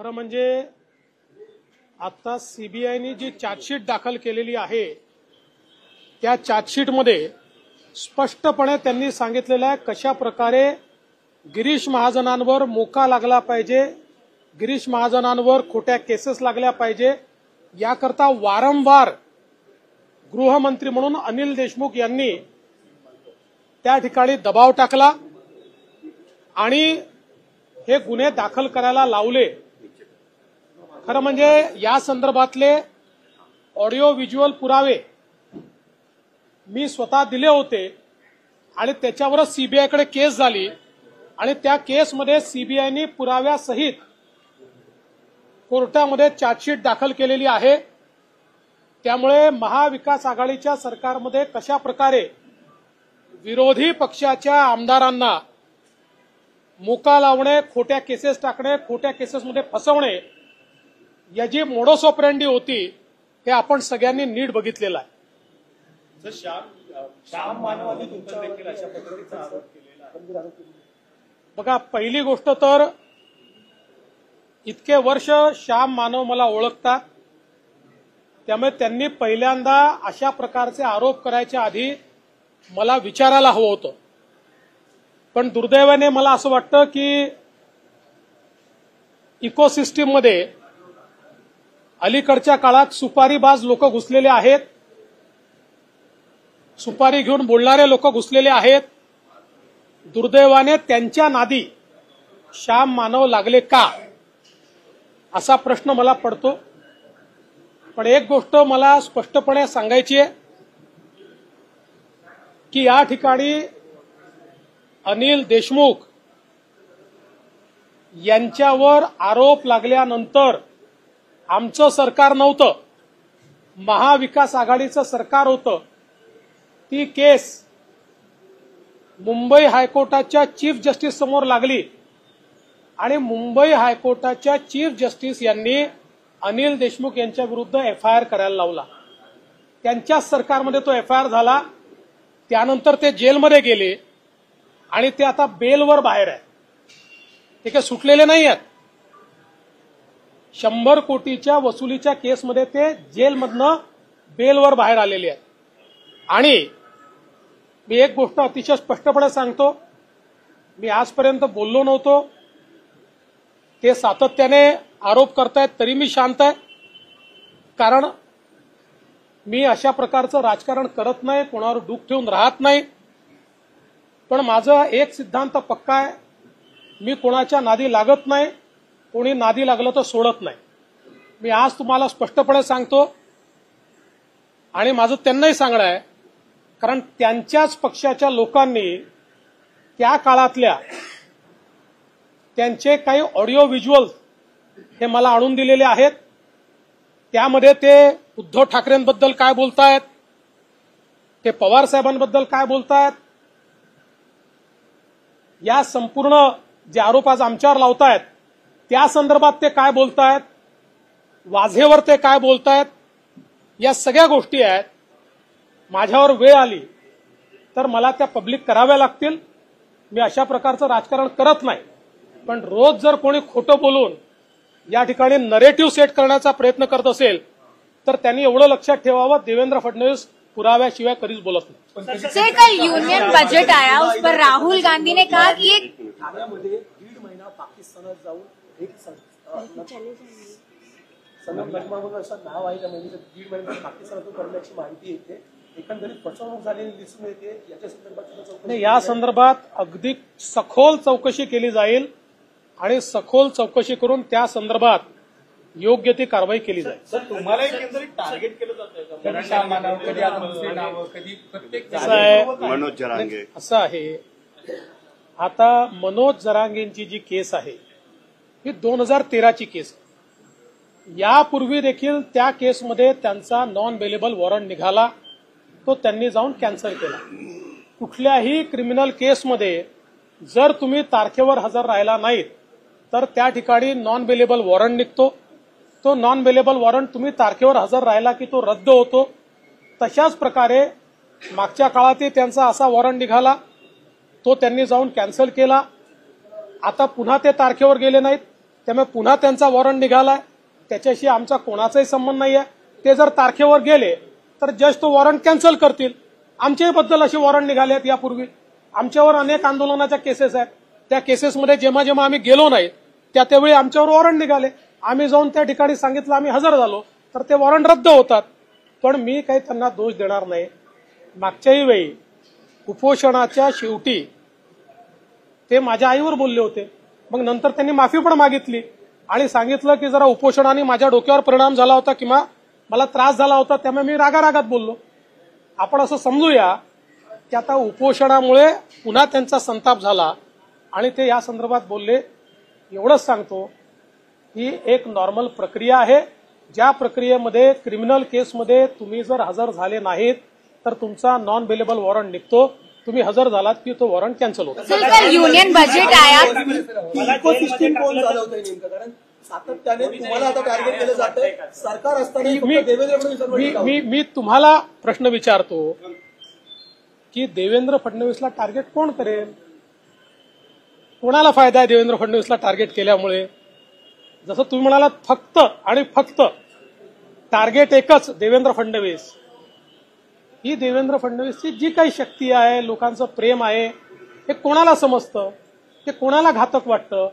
खरं म्हणजे आता सीबीआयने जी चार्जशीट दाखल केलेली आहे त्या चार्जशीटमध्ये स्पष्टपणे त्यांनी सांगितलेलं आहे कशा प्रकारे गिरीश महाजनांवर मोका लागला पाहिजे, गिरीश महाजनांवर खोट्या केसेस लागल्या पाहिजे, याकरता वारंवार गृहमंत्री म्हणून अनिल देशमुख यांनी त्या ठिकाणी दबाव टाकला आणि हे गुन्हे दाखल करायला लावले। खरं म्हणजे या संदर्भातले ऑडिओ व्हिज्युअल पुरावे मी स्वतः दिले होते आणि त्याच्यावरच सीबीआयकडे केस झाली आणि त्या केसमध्ये सीबीआयने पुराव्यासहित कोर्टामध्ये चार्जशीट दाखल केलेली आहे। त्यामुळे महाविकास आघाडीच्या सरकारमध्ये कशा प्रकारे विरोधी पक्षाच्या आमदारांना मोका लावणे, खोट्या केसेस टाकणे, खोट्या केसेसमध्ये फसवणे याची मोडस ऑपरेंडी होती हे आपण सगळ्यांनी नीट बघितलेलं आहे। श्याम मानवाने तुमच्यावर देखील अशा पद्धतीचा आरोप केलेला आहे। बघा, पहिली गोष्ट तर इतके वर्ष श्याम मानव मला ओळखतात, त्यामुळे त्यांनी पहिल्यांदा अशा प्रकारचे आरोप करायच्या आधी मला विचारायला हवं होतं। पण दुर्दैवाने मला असं वाटतं की इकोसिस्टीममध्ये अलीकडच्या काळात सुपारीबाज लोक घुसलेले आहेत, सुपारी घेऊन बोलणारे लोक घुसलेले आहेत। दुर्दैवाने त्यांच्या नादी श्याम मानव लागले का असा प्रश्न मला पडतो। पण एक गोष्ट मला स्पष्टपणे सांगायची आहे की या ठिकाणी अनिल देशमुख यांच्यावर आरोप लागल्यानंतर आमचं सरकार नव्हतं, महाविकास आघाडीचं सरकार होतं। ती केस मुंबई हायकोर्टाच्या चीफ जस्टिस समोर लागली आणि मुंबई हायकोर्टाच्या चीफ जस्टिस यांनी अनिल देशमुख यांच्या विरुद्ध एफआयआर करायला लावला। त्यांच्याच सरकारमध्ये तो एफआयआर झाला, त्यानंतर ते जेलमध्ये गेले आणि ते आता बेलवर बाहेर आहे। ते काही सुटलेले नाही आहेत। 100 कोटीच्या वसुलीच्या केसमध्ये ते जेलमधनं बेलवर बाहेर आलेले आहेत। आणि मी एक गोष्ट अतिशय स्पष्टपणे सांगतो, मी आजपर्यंत बोललो नव्हतो, ते सातत्याने आरोप करतायत तरी मी शांत आहे, कारण मी अशा प्रकारचं राजकारण करत नाही, कोणावर डूक ठेवून राहत नाही। पण माझा एक सिद्धांत पक्का आहे, मी कोणाच्या नादी लागत नाही, कोणी नादी लागलं तर सोडत नाही। मी आज तुम्हाला स्पष्टपणे सांगतो आणि माझं त्यांनाही सांगणं आहे, कारण त्यांच्याच पक्षाच्या लोकांनी त्या काळातल्या त्यांचे काही ऑडिओ व्हिज्युअल हे मला आणून दिलेले आहेत। त्यामध्ये ते उद्धव ठाकरेंबद्दल काय बोलतायत, ते पवार साहेबांबद्दल काय बोलतायत, या संपूर्ण जे आरोप आज आमच्यावर लावतायत त्या संदर्भात ते काय बोलतायत, वाझेवर ते काय बोलतायत, या सगळ्या गोष्टी आहेत। माझ्यावर वेळ आली तर मला त्या पब्लिक कराव्या लागतील। मी अशा प्रकारचं राजकारण करत नाही, पण रोज जर कोणी खोटं बोलून या ठिकाणी नरेटिव्ह सेट करण्याचा प्रयत्न करत असेल तर त्यांनी एवढं लक्षात ठेवावं, देवेंद्र फडणवीस पुराव्याशिवाय कधीच बोलत नाही। सर, कल यूनियन बजट आया, उस पर राहुल गांधी ने कहा कि ठाण्यामध्ये 1.5 महिना पाकिस्तानात जाऊन एक सनम नजमा म्हणून असं नाव आहे, त्या महिन्याचं 1.5 महिन्यात पाकिस्तानातून करण्याची माहिती येते, एकंदरीत फसवणूक झालेली दिसून येते। याच्या संदर्भात या संदर्भात अगदी सखोल चौकशी केली जाईल आणि सखोल चौकशी करून त्या संदर्भात योग्य ती कारवाई केली जाईल। सर, तुम्हाला एकंदरीत टार्गेट केलं जातं, मनोज जरांगे असं आहे। आता मनोज जरांगेंची जी केस आहे ही 2013ची केस आहे। यापूर्वी देखील त्या केसमध्ये त्यांचा नॉन बेलेबल वॉरंट निघाला, तो त्यांनी जाऊन कॅन्सल केला। कुठल्याही क्रिमिनल केसमध्ये जर तुम्ही तारखेवर हजर राहिला नाहीत तर त्या ठिकाणी नॉन बेलेबल वॉरंट निघतो, तो नॉन बेलेबल वॉरंट तुम्ही तारखेवर हजर राहिला की तो रद्द होतो। तशाच प्रकारे मागच्या काळातही त्यांचा असा वॉरंट निघाला, तो त्यांनी जाऊन कॅन्सल केला। आता पुन्हा ते तारखेवर गेले नाहीत, त्यामुळे पुन्हा त्यांचा वॉरंट निघालाय. त्याच्याशी आमचा कोणाचाही संबंध नाहीये. ते जर तारखेवर गेले तर जज तो वॉरंट कॅन्सल करतील. आमच्याही बद्दल असे वॉरंट निघाले आहेत यापूर्वी. आमच्यावर अनेक आंदोलनाच्या केसेस आहेत. त्या केसेसमध्ये जेव्हा जेव्हा आम्ही गेलो नाही त्यावेळी आमच्यावर वॉरंट निघाले. आम्ही जाऊन त्या ठिकाणी सांगितलं आम्ही हजर झालो तर ते वॉरंट रद्द होतात. पण मी काही त्यांना दोष देणार नाही. मागच्याही वेळी उपोषणाच्या शेवटी ते माझ्या आईवर बोलले होते. मग नंतर त्यांनी माफी पण मागितली आणि सांगितलं की जरा उपोषणाने माझ्या डोक्यावर परिणाम झाला होता किंवा मला त्रास झाला होता त्यामुळे मी रागारागात बोललो. आपण असं समजूया की आता उपोषणामुळे पुन्हा त्यांचा संताप झाला आणि ते या संदर्भात बोलले. एवढंच सांगतो ही एक नॉर्मल प्रक्रिया आहे. ज्या प्रक्रियेमध्ये क्रिमिनल केसमध्ये तुम्ही जर हजर झाले नाहीत तर तुमचा नॉन बेलेबल वॉरंट निघतो. तुम्ही हजर झालात की तो वॉरंट कॅन्सल होतो. सर युनियन बजेट आया इकोसिस्टम कोण चालवतंय नेमकं? कारण सातत्याने तुम्हाला आता टार्गेट केलं जातंय. सरकार असताना फक्त देवेंद्र फडणवीस मी तुम्हाला प्रश्न विचारतो की देवेंद्र फडणवीसला टार्गेट कोण करेल? कोणाला फायदा आहे देवेंद्र फडणवीसला टार्गेट केल्यामुळे? जसं तुम्ही म्हणालात फक्त आणि फक्त टार्गेट एकच देवेंद्र फडणवीस. ही देवेंद्र फडणवीसची जी काही शक्ती आहे, लोकांचं प्रेम आहे, हे कोणाला समजतं? ते कोणाला घातक वाटतं?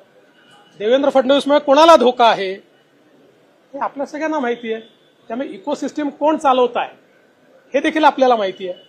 देवेंद्र फडणवीसमुळे कोणाला धोका आहे हे आपल्या सगळ्यांना माहिती आहे. त्यामुळे इकोसिस्टम कोण चालवत आहे हे देखील आपल्याला माहिती आहे.